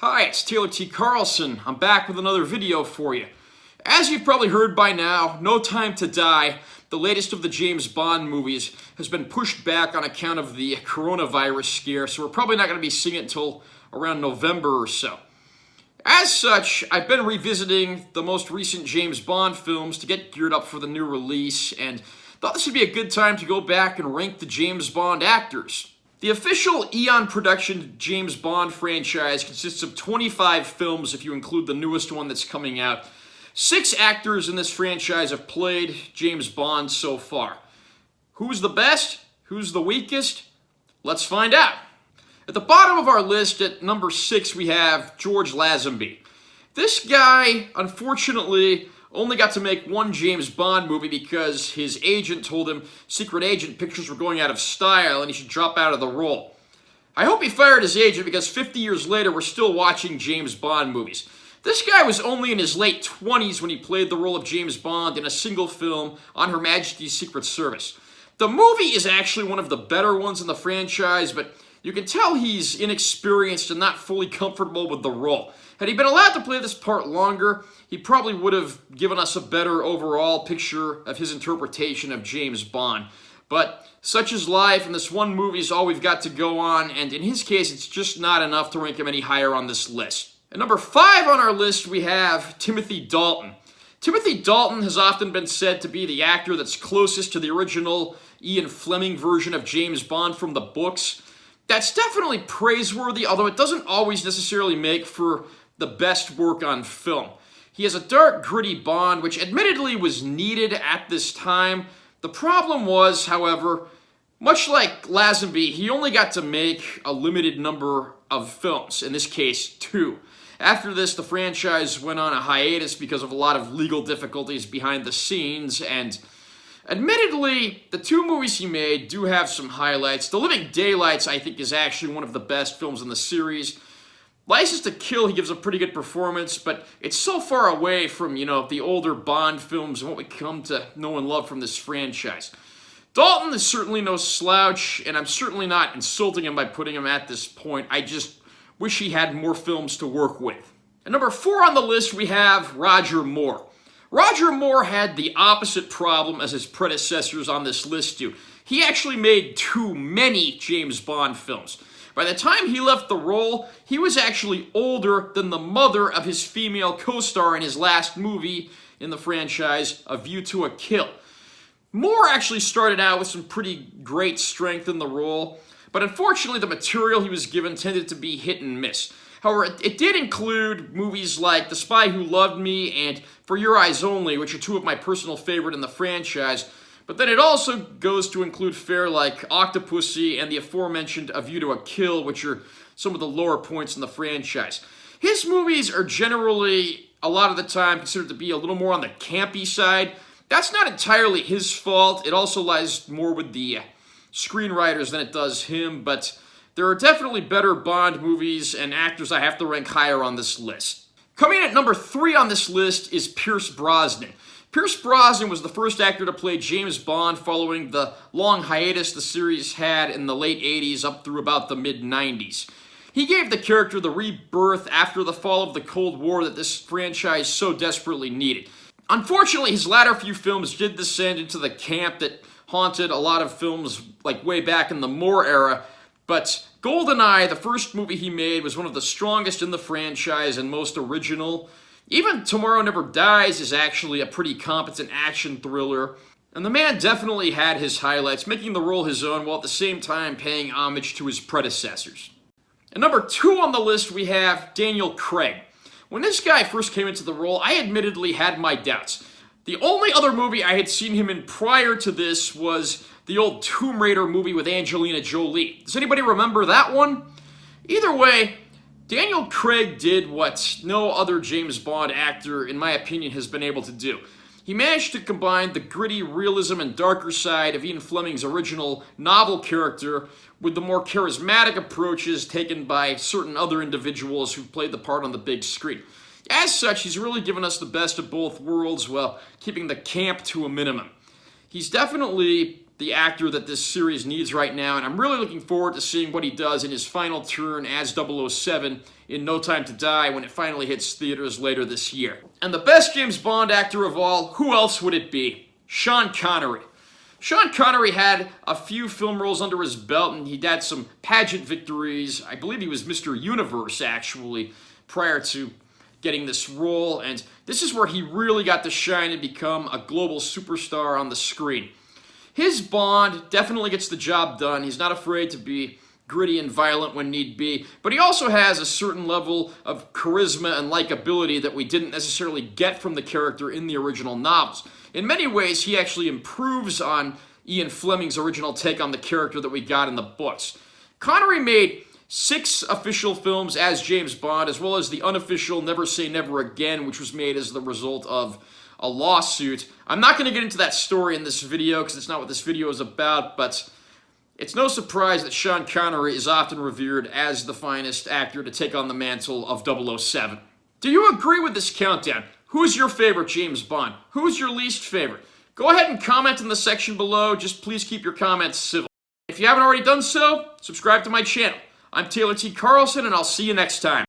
Hi, it's Taylor T. Carlson. I'm back with another video for you. As you've probably heard by now, No Time to Die, the latest of the James Bond movies, has been pushed back on account of the coronavirus scare, so we're probably not going to be seeing it until around November or so. As such, I've been revisiting the most recent James Bond films to get geared up for the new release, and thought this would be a good time to go back and rank the James Bond actors. The official Eon Production James Bond franchise consists of 25 films if you include the newest one that's coming out. 6 actors in this franchise have played James Bond so far. Who's the best? Who's the weakest? Let's find out. At the bottom of our list, at number 6, we have George Lazenby. This guy, unfortunately, only got to make one James Bond movie because his agent told him secret agent pictures were going out of style and he should drop out of the role. I hope he fired his agent because 50 years later we're still watching James Bond movies. This guy was only in his late 20s when he played the role of James Bond in a single film on Her Majesty's Secret Service. The movie is actually one of the better ones in the franchise, but you can tell he's inexperienced and not fully comfortable with the role. Had he been allowed to play this part longer, he probably would have given us a better overall picture of his interpretation of James Bond. But such is life, and this one movie is all we've got to go on, and in his case, it's just not enough to rank him any higher on this list. At number 5 on our list, we have Timothy Dalton. Timothy Dalton has often been said to be the actor that's closest to the original Ian Fleming version of James Bond from the books. That's definitely praiseworthy, although it doesn't always necessarily make for the best work on film. He has a dark, gritty Bond, which admittedly was needed at this time. The problem was, however, much like Lazenby, he only got to make a limited number of films, in this case, 2. After this, the franchise went on a hiatus because of a lot of legal difficulties behind the scenes, and admittedly, the 2 movies he made do have some highlights. The Living Daylights, I think, is actually one of the best films in the series. License to Kill, he gives a pretty good performance, but it's so far away from, the older Bond films and what we come to know and love from this franchise. Dalton is certainly no slouch, and I'm certainly not insulting him by putting him at this point. I just wish he had more films to work with. At number 4 on the list, we have Roger Moore. Roger Moore had the opposite problem as his predecessors on this list do. He actually made too many James Bond films. By the time he left the role, he was actually older than the mother of his female co-star in his last movie in the franchise, A View to a Kill. Moore actually started out with some pretty great strength in the role, but unfortunately the material he was given tended to be hit and miss. However, it did include movies like The Spy Who Loved Me and For Your Eyes Only, which are 2 of my personal favorite in the franchise. But then it also goes to include fare like Octopussy and the aforementioned A View to a Kill, which are some of the lower points in the franchise. His movies are generally, a lot of the time, considered to be a little more on the campy side. That's not entirely his fault. It also lies more with the screenwriters than it does him, but there are definitely better Bond movies and actors I have to rank higher on this list. Coming in at number 3 on this list is Pierce Brosnan. Pierce Brosnan was the first actor to play James Bond following the long hiatus the series had in the late 80s up through about the mid-90s. He gave the character the rebirth after the fall of the Cold War that this franchise so desperately needed. Unfortunately, his latter few films did descend into the camp that haunted a lot of films like way back in the Moore era, but GoldenEye, the first movie he made, was one of the strongest in the franchise and most original. Even Tomorrow Never Dies is actually a pretty competent action thriller, and the man definitely had his highlights, making the role his own while at the same time paying homage to his predecessors. At number 2 on the list, we have Daniel Craig. When this guy first came into the role, I admittedly had my doubts. The only other movie I had seen him in prior to this was the old Tomb Raider movie with Angelina Jolie. Does anybody remember that one? Either way, Daniel Craig did what no other James Bond actor, in my opinion, has been able to do. He managed to combine the gritty realism and darker side of Ian Fleming's original novel character with the more charismatic approaches taken by certain other individuals who played the part on the big screen. As such, he's really given us the best of both worlds while keeping the camp to a minimum. He's definitely the actor that this series needs right now, and I'm really looking forward to seeing what he does in his final turn as 007 in No Time to Die when it finally hits theaters later this year. And the best James Bond actor of all, who else would it be? Sean Connery. Sean Connery had a few film roles under his belt, and he'd had some pageant victories. I believe he was Mr. Universe, actually, prior to getting this role, and this is where he really got to shine and become a global superstar on the screen. His Bond definitely gets the job done. He's not afraid to be gritty and violent when need be, but he also has a certain level of charisma and likability that we didn't necessarily get from the character in the original novels. In many ways, he actually improves on Ian Fleming's original take on the character that we got in the books. Connery made 6 official films as James Bond, as well as the unofficial Never Say Never Again, which was made as the result of a lawsuit. I'm not going to get into that story in this video because it's not what this video is about, but it's no surprise that Sean Connery is often revered as the finest actor to take on the mantle of 007. Do you agree with this countdown? Who's your favorite James Bond? Who's your least favorite? Go ahead and comment in the section below. Just please keep your comments civil. If you haven't already done so, subscribe to my channel. I'm Taylor T. Carlson, and I'll see you next time.